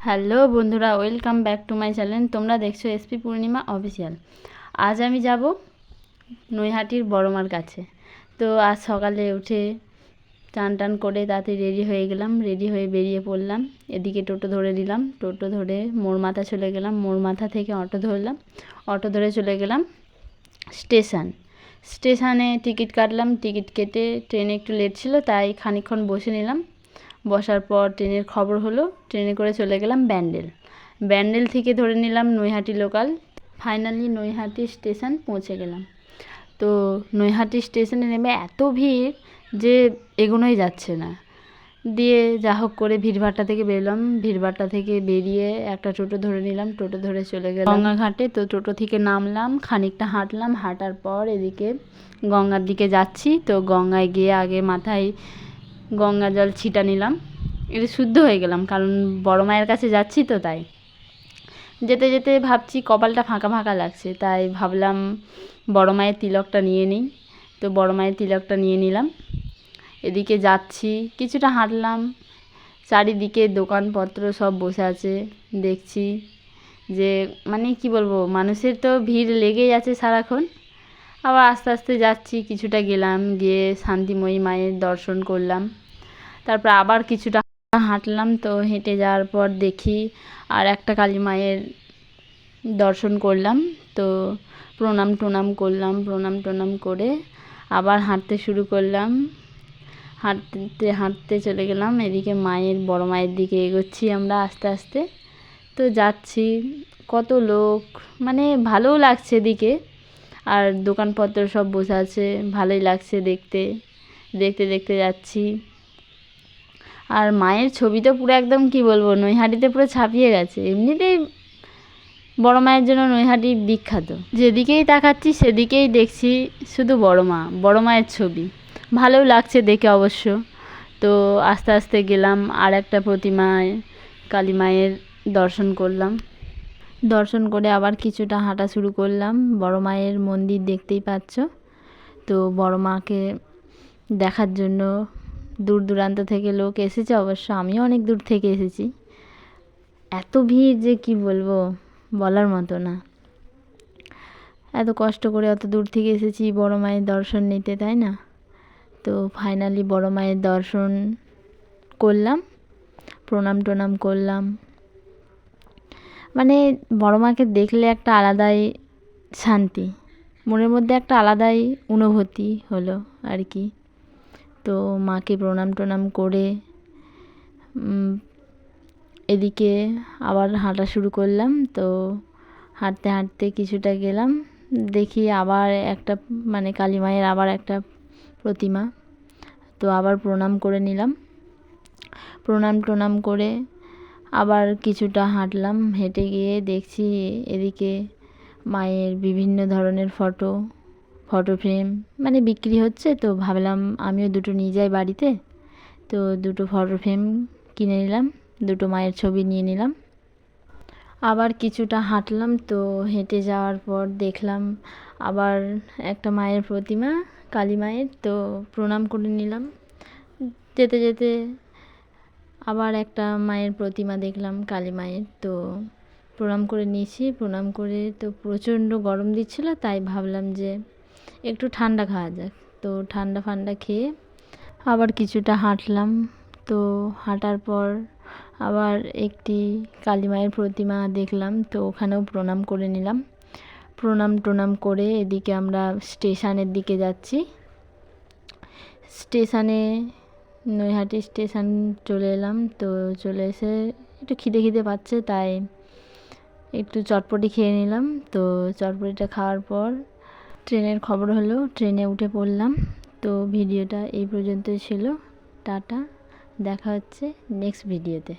Hello বন্ধুরা, welcome back to my channel. তোমরা দেখছো এসপি পূর্ণিমা অফিসিয়াল। আজ আমি যাব নৈহাটির বড়মার কাছে। তো আজ সকালে উঠে চান টান করে তাড়াতাড়ি রেডি হয়ে গেলাম, রেডি হয়ে বেরিয়ে পড়লাম। এদিকে টোটো ধরে নিলাম, টোটো ধরে মোড় মাথা চলে গেলাম, মোড় মাথা থেকে অটো ধরলাম, অটো ধরে চলে গেলাম স্টেশনে টিকিট কাটলাম। টিকিট কেটে ট্রেনে একটু লেট ছিল, তাই খানিকক্ষণ বসে নিলাম। বসার পর ট্রেনের খবর হলো, ট্রেনে করে চলে গেলাম ব্যান্ডেল থেকে ধরে নিলাম Naihati local. Finally Naihati station পৌঁছে গেলাম। তো নৈহাটি স্টেশনে নেমে এত ভিড় যে এগোনোই যাচ্ছে না। দিয়ে যা হোক করে ভিড়ভাট্টা থেকে বেরোলাম, ভিড়ভাট্টা থেকে বেরিয়ে একটা টোটো ধরে নিলাম, টোটো ধরে চলে গেলাম গঙ্গাঘাটে। তো টোটো থেকে নামলাম, খানিকটা হাঁটলাম, হাঁটার পর এদিকে গঙ্গার দিকে যাচ্ছি। তো গঙ্গায় গিয়ে আগে মাথায় গঙ্গা জল ছিটা নিলাম, এটা শুদ্ধ হয়ে গেলাম, কারণ বড় মায়ের কাছে যাচ্ছি। তো তাই যেতে যেতে ভাবছি কপালটা ফাঁকা ফাঁকা লাগছে, তাই ভাবলাম বড় মায়ের তিলকটা নিয়ে নিই। তো বড় মায়ের তিলকটা নিয়ে নিলাম। এদিকে যাচ্ছি, কিছুটা হাঁটলাম, চারিদিকে দোকানপত্র সব বসে আছে। দেখছি যে মানে কি বলবো, মানুষের তো ভিড় লেগেই আছে সারাক্ষণ। আবার আস্তে আস্তে যাচ্ছি, কিছুটা গেলাম, গিয়ে শান্তিময়ী মায়ের দর্শন করলাম। তারপর আবার কিছুটা হাঁটলাম। তো হেঁটে যাওয়ার পর দেখি আর একটা কালী মায়ের দর্শন করলাম। তো প্রণাম করলাম, প্রণাম করে আবার হাঁটতে শুরু করলাম। হাঁটতে হাঁটতে চলে গেলাম, এদিকে বড় মায়ের দিকে এগোচ্ছি আমরা আস্তে আস্তে। তো যাচ্ছি, কত লোক, মানে ভালোও লাগছে এদিকে, আর দোকানপত্র সব বসে আছে, ভালোই লাগছে দেখতে দেখতে দেখতে যাচ্ছি। আর মায়ের ছবি তো পুরো একদম কি বলবো, নৈহাটিতে পুরো ছাপিয়ে গেছে। এমনিতেই বড় মায়ের জন্য নৈহাটি বিখ্যাত। যেদিকেই তাকাচ্ছি সেদিকেই দেখছি শুধু বড় মায়ের ছবি। ভালোও লাগছে দেখে অবশ্য। তো আস্তে আস্তে গেলাম, আর একটা প্রতিমায় কালী মায়ের দর্শন করলাম। দর্শন করে আবার কিছুটা হাঁটা শুরু করলাম। বড় মায়ের মন্দির দেখতেই পাচ্ছ। তো বড় মাকে দেখার জন্য দূর দূরান্ত থেকে লোক এসেছে, অবশ্য আমিও অনেক দূর থেকে এসেছি। এত ভিড় যে কি বলবো, বলার মতো না। এত কষ্ট করে অত দূর থেকে এসেছি বড় মায়ের দর্শন নিতে, তাই না? তো ফাইনালি বড় মায়ের দর্শন করলাম, প্রণাম করলাম। মানে বড় মাকে দেখলে একটা আলাদাই শান্তি, মনের মধ্যে একটা আলাদাই অনুভূতি হলো আর কি। তো মাকে প্রণাম করে এদিকে আবার হাঁটা শুরু করলাম। তো হাঁটতে হাঁটতে কিছুটা গেলাম, দেখি আবার একটা মানে কালী মায়ের আবার একটা প্রতিমা। তো আবার প্রণাম করে নিলাম, প্রণাম করে আবার কিছুটা হাঁটলাম। হেঁটে গিয়ে দেখছি এদিকে মায়ের বিভিন্ন ধরনের ফটো ফ্রেম মানে বিক্রি হচ্ছে। তো ভাবলাম আমিও দুটো নিয়ে যাই বাড়িতে। তো দুটো ফটো ফ্রেম কিনে নিলাম, দুটো মায়ের ছবি নিয়ে নিলাম। আবার কিছুটা হাঁটলাম। তো হেঁটে যাওয়ার পর দেখলাম আবার একটা মায়ের প্রতিমা, কালী মায়ের। তো প্রণাম করে নিলাম। যেতে যেতে আবার একটা মায়ের প্রতিমা দেখলাম, কালী মায়ের। তো প্রণাম করে নিয়েছি, প্রণাম করে তো প্রচণ্ড গরম দিচ্ছিল, তাই ভাবলাম যে একটু ঠান্ডা খাওয়া যাক। তো ঠান্ডা খেয়ে আবার কিছুটা হাঁটলাম। তো হাঁটার পর আবার একটি কালী মায়ের প্রতিমা দেখলাম। তো ওখানেও প্রণাম করে নিলাম। প্রণাম করে এদিকে আমরা স্টেশনের দিকে যাচ্ছি। নৈহাটি স্টেশন চলে এলাম। তো চলে এসে একটু খিদে পাচ্ছে, তাই একটু চটপটি খেয়ে নিলাম। তো চটপটিটা খাওয়ার পর ট্রেনের খবর হলো, ট্রেনে উঠে পড়লাম। তো ভিডিওটা এই পর্যন্তই ছিল। টাটা, দেখা হচ্ছে নেক্সট ভিডিওতে।